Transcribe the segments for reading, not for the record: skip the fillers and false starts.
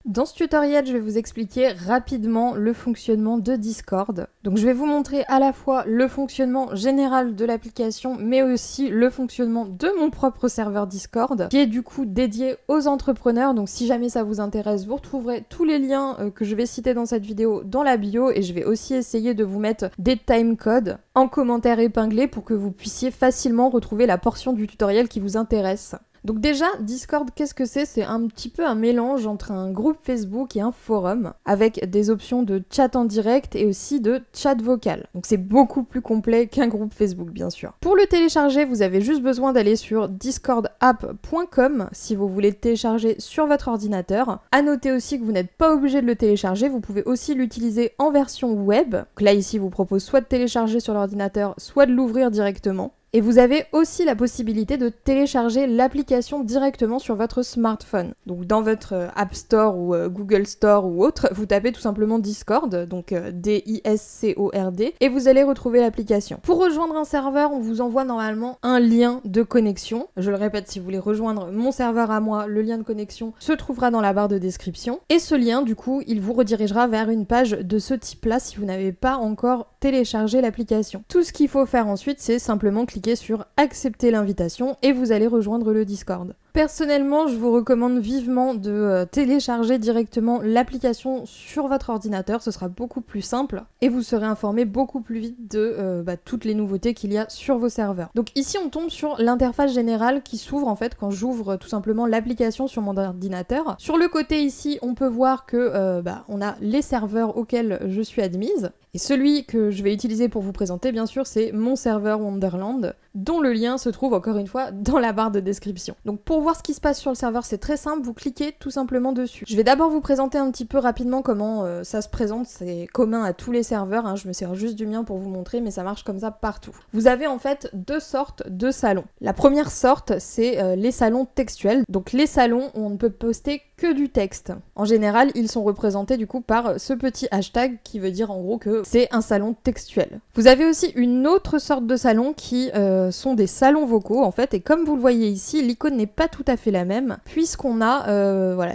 Dans ce tutoriel, je vais vous expliquer rapidement le fonctionnement de Discord. Donc je vais vous montrer à la fois le fonctionnement général de l'application, mais aussi le fonctionnement de mon propre serveur Discord, qui est du coup dédié aux entrepreneurs. Donc si jamais ça vous intéresse, vous retrouverez tous les liens que je vais citer dans cette vidéo dans la bio, et je vais aussi essayer de vous mettre des timecodes en commentaire épinglé pour que vous puissiez facilement retrouver la portion du tutoriel qui vous intéresse. Donc déjà, Discord, qu'est-ce que c'est? C'est un petit peu un mélange entre un groupe Facebook et un forum, avec des options de chat en direct et aussi de chat vocal. Donc c'est beaucoup plus complet qu'un groupe Facebook, bien sûr. Pour le télécharger, vous avez juste besoin d'aller sur discordapp.com si vous voulez le télécharger sur votre ordinateur. À noter aussi que vous n'êtes pas obligé de le télécharger, vous pouvez aussi l'utiliser en version web. Donc là, ici, vous propose soit de télécharger sur l'ordinateur, soit de l'ouvrir directement. Et vous avez aussi la possibilité de télécharger l'application directement sur votre smartphone. Donc dans votre App Store ou Google Store ou autre, vous tapez tout simplement Discord, donc D-I-S-C-O-R-D, et vous allez retrouver l'application. Pour rejoindre un serveur, on vous envoie normalement un lien de connexion. Je le répète, si vous voulez rejoindre mon serveur à moi, le lien de connexion se trouvera dans la barre de description. Et ce lien, du coup, il vous redirigera vers une page de ce type-là si vous n'avez pas encore téléchargé l'application. Tout ce qu'il faut faire ensuite, c'est simplement cliquer sur accepter l'invitation et vous allez rejoindre le Discord. Personnellement, je vous recommande vivement de télécharger directement l'application sur votre ordinateur, ce sera beaucoup plus simple et vous serez informé beaucoup plus vite de toutes les nouveautés qu'il y a sur vos serveurs. Donc ici on tombe sur l'interface générale qui s'ouvre en fait quand j'ouvre tout simplement l'application sur mon ordinateur. Sur le côté ici, on peut voir que on a les serveurs auxquels je suis admise. Et celui que je vais utiliser pour vous présenter, bien sûr, c'est mon serveur Wonderland, dont le lien se trouve encore une fois dans la barre de description. Donc pour voir ce qui se passe sur le serveur, c'est très simple, vous cliquez tout simplement dessus. Je vais d'abord vous présenter un petit peu rapidement comment ça se présente, c'est commun à tous les serveurs, hein. Je me sers juste du mien pour vous montrer, mais ça marche comme ça partout. Vous avez en fait deux sortes de salons. La première sorte, c'est les salons textuels, donc les salons où on ne peut poster que du texte. En général, ils sont représentés du coup par ce petit hashtag qui veut dire en gros que c'est un salon textuel. Vous avez aussi une autre sorte de salon qui sont des salons vocaux en fait, et comme vous le voyez ici, l'icône n'est pas tout à fait la même puisqu'on a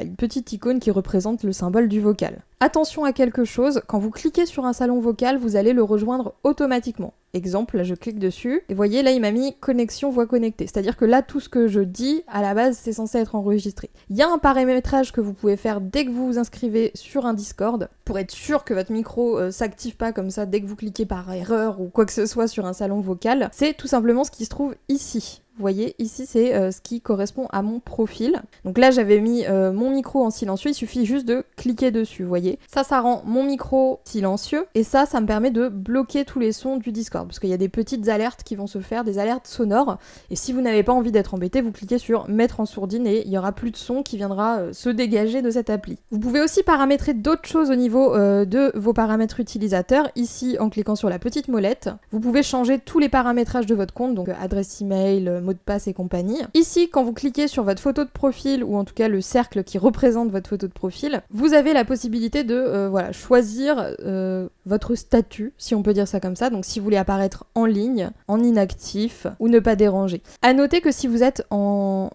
une petite icône qui représente le symbole du vocal. Attention à quelque chose, quand vous cliquez sur un salon vocal, vous allez le rejoindre automatiquement. Exemple, là je clique dessus, et voyez là il m'a mis connexion voix connectée, c'est-à-dire que là tout ce que je dis, à la base c'est censé être enregistré. Il y a un paramétrage que vous pouvez faire dès que vous vous inscrivez sur un Discord, pour être sûr que votre micro s'active pas comme ça dès que vous cliquez par erreur ou quoi que ce soit sur un salon vocal, c'est tout simplement ce qui se trouve ici. Vous voyez, ici c'est ce qui correspond à mon profil. Donc là j'avais mis mon micro en silencieux, il suffit juste de cliquer dessus, vous voyez. Ça rend mon micro silencieux, et ça me permet de bloquer tous les sons du Discord, parce qu'il y a des petites alertes qui vont se faire, des alertes sonores, et si vous n'avez pas envie d'être embêté, vous cliquez sur mettre en sourdine et il n'y aura plus de son qui viendra se dégager de cette appli. Vous pouvez aussi paramétrer d'autres choses au niveau de vos paramètres utilisateurs. Ici, en cliquant sur la petite molette, vous pouvez changer tous les paramétrages de votre compte, donc adresse email, mot de passe et compagnie. Ici, quand vous cliquez sur votre photo de profil, ou en tout cas le cercle qui représente votre photo de profil, vous avez la possibilité de choisir votre statut, si on peut dire ça comme ça, donc si vous voulez apparaître en ligne, en inactif, ou ne pas déranger. À noter que si vous êtes en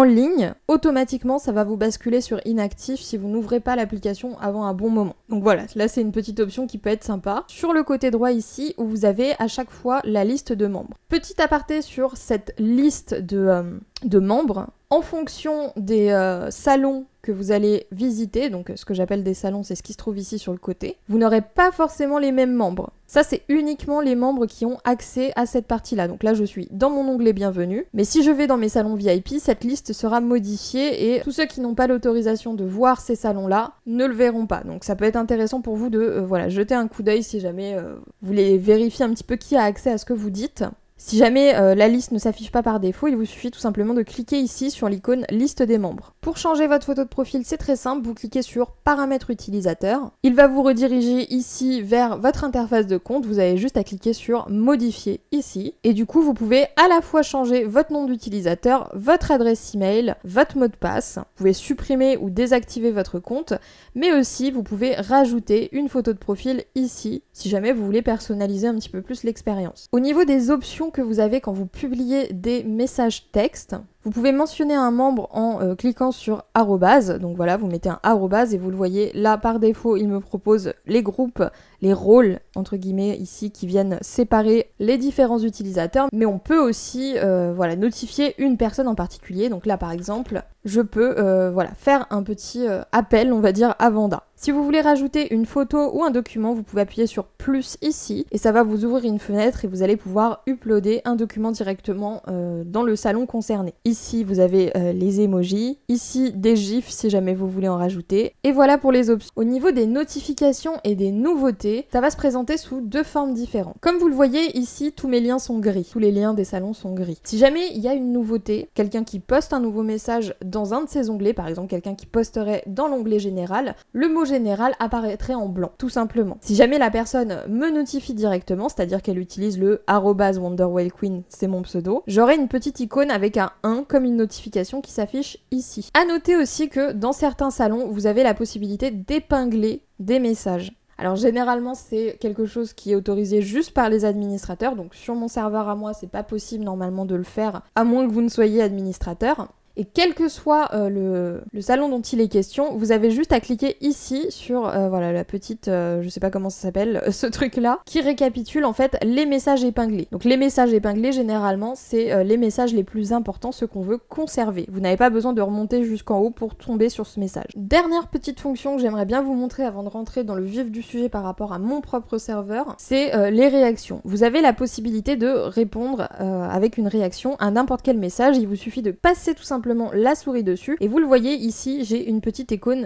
ligne, automatiquement ça va vous basculer sur inactif si vous n'ouvrez pas l'application avant un bon moment. Donc voilà, là c'est une petite option qui peut être sympa. Sur le côté droit ici, où vous avez à chaque fois la liste de membres. Petit aparté sur cette liste de membres, en fonction des salons que vous allez visiter, donc ce que j'appelle des salons, c'est ce qui se trouve ici sur le côté, vous n'aurez pas forcément les mêmes membres. Ça, c'est uniquement les membres qui ont accès à cette partie-là. Donc là, je suis dans mon onglet Bienvenue, mais si je vais dans mes salons VIP, cette liste sera modifiée et tous ceux qui n'ont pas l'autorisation de voir ces salons-là ne le verront pas. Donc ça peut être intéressant pour vous de jeter un coup d'œil si jamais vous voulez vérifier un petit peu qui a accès à ce que vous dites. Si jamais la liste ne s'affiche pas par défaut, il vous suffit tout simplement de cliquer ici sur l'icône liste des membres. Pour changer votre photo de profil, c'est très simple, vous cliquez sur paramètres utilisateurs. Il va vous rediriger ici vers votre interface de compte, vous avez juste à cliquer sur modifier ici. Et du coup, vous pouvez à la fois changer votre nom d'utilisateur, votre adresse email, votre mot de passe. Vous pouvez supprimer ou désactiver votre compte, mais aussi vous pouvez rajouter une photo de profil ici, si jamais vous voulez personnaliser un petit peu plus l'expérience. Au niveau des options que vous avez quand vous publiez des messages textes, Vous pouvez mentionner un membre en cliquant sur arrobase, donc voilà, vous mettez un arrobase et vous le voyez là par défaut, il me propose les groupes, les rôles entre guillemets ici qui viennent séparer les différents utilisateurs, mais on peut aussi voilà, notifier une personne en particulier. Donc là par exemple, je peux voilà, faire un petit appel, on va dire, à Vanda. Si vous voulez rajouter une photo ou un document, vous pouvez appuyer sur plus ici et ça va vous ouvrir une fenêtre et vous allez pouvoir uploader un document directement dans le salon concerné. Ici, vous avez les emojis, ici des gifs si jamais vous voulez en rajouter. Et voilà pour les options. Au niveau des notifications et des nouveautés, ça va se présenter sous deux formes différentes. Comme vous le voyez ici, tous mes liens sont gris. Tous les liens des salons sont gris. Si jamais il y a une nouveauté, quelqu'un qui poste un nouveau message dans un de ces onglets, par exemple quelqu'un qui posterait dans l'onglet général, le mot général apparaîtrait en blanc, tout simplement. Si jamais la personne me notifie directement, c'est-à-dire qu'elle utilise le @WonderWhaleQueen, c'est mon pseudo, j'aurai une petite icône avec un 1 comme une notification qui s'affiche ici. À noter aussi que dans certains salons, vous avez la possibilité d'épingler des messages. Alors généralement c'est quelque chose qui est autorisé juste par les administrateurs, donc sur mon serveur à moi c'est pas possible normalement de le faire à moins que vous ne soyez administrateur. Et quel que soit le salon dont il est question, vous avez juste à cliquer ici sur voilà, la petite, je sais pas comment ça s'appelle, ce truc-là, qui récapitule en fait les messages épinglés. Donc les messages épinglés, généralement, c'est les messages les plus importants, ceux qu'on veut conserver. Vous n'avez pas besoin de remonter jusqu'en haut pour tomber sur ce message. Dernière petite fonction que j'aimerais bien vous montrer avant de rentrer dans le vif du sujet par rapport à mon propre serveur, c'est les réactions. Vous avez la possibilité de répondre avec une réaction à n'importe quel message. Il vous suffit de passer tout simplement la souris dessus et vous le voyez ici, j'ai une petite icône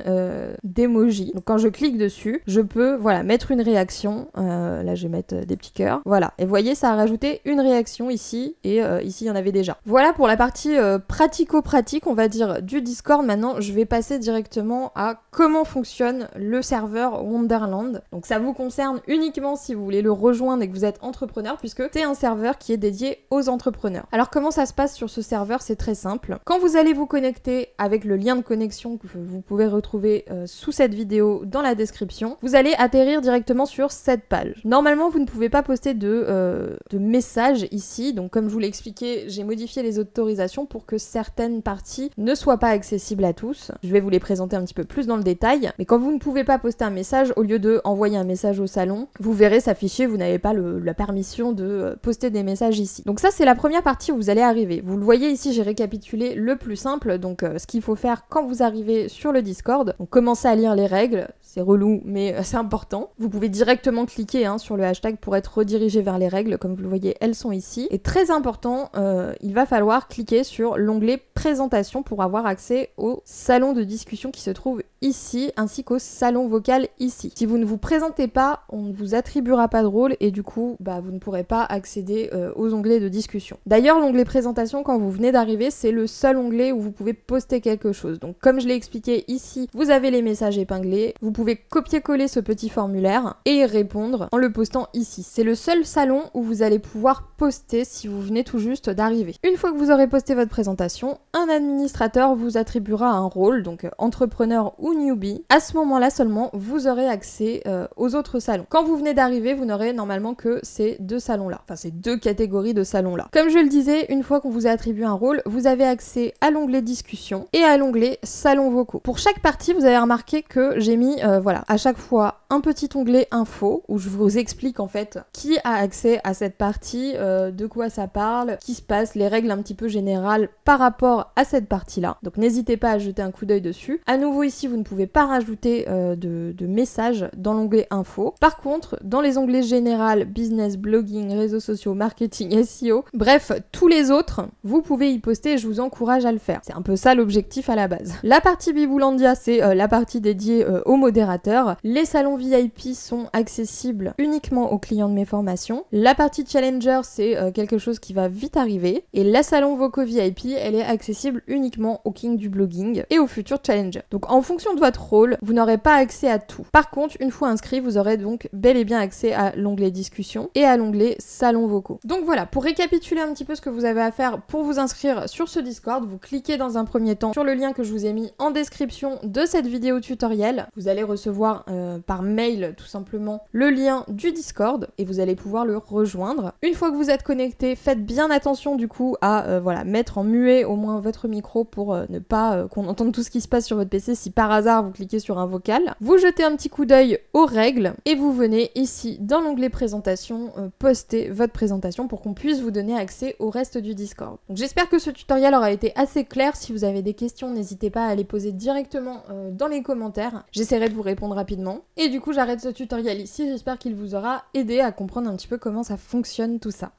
d'emoji. Donc quand je clique dessus, je peux voilà, mettre une réaction. Là je vais mettre des petits cœurs. Voilà, et vous voyez, ça a rajouté une réaction ici et ici il y en avait déjà. Voilà pour la partie pratico-pratique, on va dire, du Discord. Maintenant je vais passer directement à comment fonctionne le serveur Wonderland. Donc ça vous concerne uniquement si vous voulez le rejoindre et que vous êtes entrepreneur, puisque c'est un serveur qui est dédié aux entrepreneurs. Alors comment ça se passe sur ce serveur? C'est très simple. Quand vous allez vous connecter avec le lien de connexion que vous pouvez retrouver sous cette vidéo dans la description, vous allez atterrir directement sur cette page. Normalement, vous ne pouvez pas poster de messages ici, donc comme je vous l'ai expliqué, j'ai modifié les autorisations pour que certaines parties ne soient pas accessibles à tous. Je vais vous les présenter un petit peu plus dans le détail, mais quand vous ne pouvez pas poster un message, au lieu de envoyer un message au salon, vous verrez s'afficher, vous n'avez pas la permission de poster des messages ici. Donc ça, c'est la première partie où vous allez arriver. Vous le voyez ici, j'ai récapitulé le plus simple, donc ce qu'il faut faire quand vous arrivez sur le Discord. Donc commencez à lire les règles, c'est relou mais c'est important. Vous pouvez directement cliquer sur le hashtag pour être redirigé vers les règles, comme vous le voyez, elles sont ici. Et très important, il va falloir cliquer sur l'onglet présentation pour avoir accès au salon de discussion qui se trouve ici, ainsi qu'au salon vocal ici. Si vous ne vous présentez pas, on ne vous attribuera pas de rôle et du coup, vous ne pourrez pas accéder aux onglets de discussion. D'ailleurs, l'onglet présentation, quand vous venez d'arriver, c'est le seul onglet où vous pouvez poster quelque chose. Donc comme je l'ai expliqué ici, vous avez les messages épinglés, vous pouvez copier-coller ce petit formulaire et y répondre en le postant ici. C'est le seul salon où vous allez pouvoir poster si vous venez tout juste d'arriver. Une fois que vous aurez posté votre présentation, un administrateur vous attribuera un rôle, donc entrepreneur ou newbie. À ce moment-là seulement, vous aurez accès aux autres salons. Quand vous venez d'arriver, vous n'aurez normalement que ces deux salons-là, enfin ces deux catégories de salons-là. Comme je le disais, une fois qu'on vous a attribué un rôle, vous avez accès à l'onglet discussion et à l'onglet salons vocaux. Pour chaque partie, vous avez remarqué que j'ai mis voilà, à chaque fois un petit onglet info où je vous explique en fait qui a accès à cette partie, de quoi ça parle, qui se passe, les règles un petit peu générales par rapport à cette partie-là. Donc n'hésitez pas à jeter un coup d'œil dessus. À nouveau ici, vous ne pouvez pas rajouter de messages dans l'onglet info. Par contre, dans les onglets général, business, blogging, réseaux sociaux, marketing, SEO, bref, tous les autres, vous pouvez y poster et je vous encourage à le faire. C'est un peu ça l'objectif à la base. La partie Biboulandia, c'est la partie dédiée aux modérateurs. Les salons VIP sont accessibles uniquement aux clients de mes formations. La partie Challenger, c'est quelque chose qui va vite arriver. Et la salon vocaux VIP, elle est accessible uniquement aux kings du blogging et aux futurs Challenger. Donc en fonction de votre rôle, vous n'aurez pas accès à tout. Par contre, une fois inscrit, vous aurez donc bel et bien accès à l'onglet discussion et à l'onglet salon vocaux. Donc voilà, pour récapituler un petit peu ce que vous avez à faire pour vous inscrire sur ce Discord, vous cliquez dans un premier temps sur le lien que je vous ai mis en description de cette vidéo tutoriel. Vous allez recevoir par mail tout simplement le lien du Discord et vous allez pouvoir le rejoindre. Une fois que vous êtes connecté, faites bien attention du coup à mettre en muet au moins votre micro pour ne pas qu'on entende tout ce qui se passe sur votre PC si par hasard vous cliquez sur un vocal. Vous jetez un petit coup d'œil aux règles et vous venez ici dans l'onglet présentation poster votre présentation pour qu'on puisse vous donner accès au reste du Discord. Donc j'espère que ce tutoriel aura été assez clair. Si vous avez des questions, n'hésitez pas à les poser directement dans les commentaires. J'essaierai de vous répondre rapidement. Et du coup, j'arrête ce tutoriel ici. J'espère qu'il vous aura aidé à comprendre un petit peu comment ça fonctionne tout ça.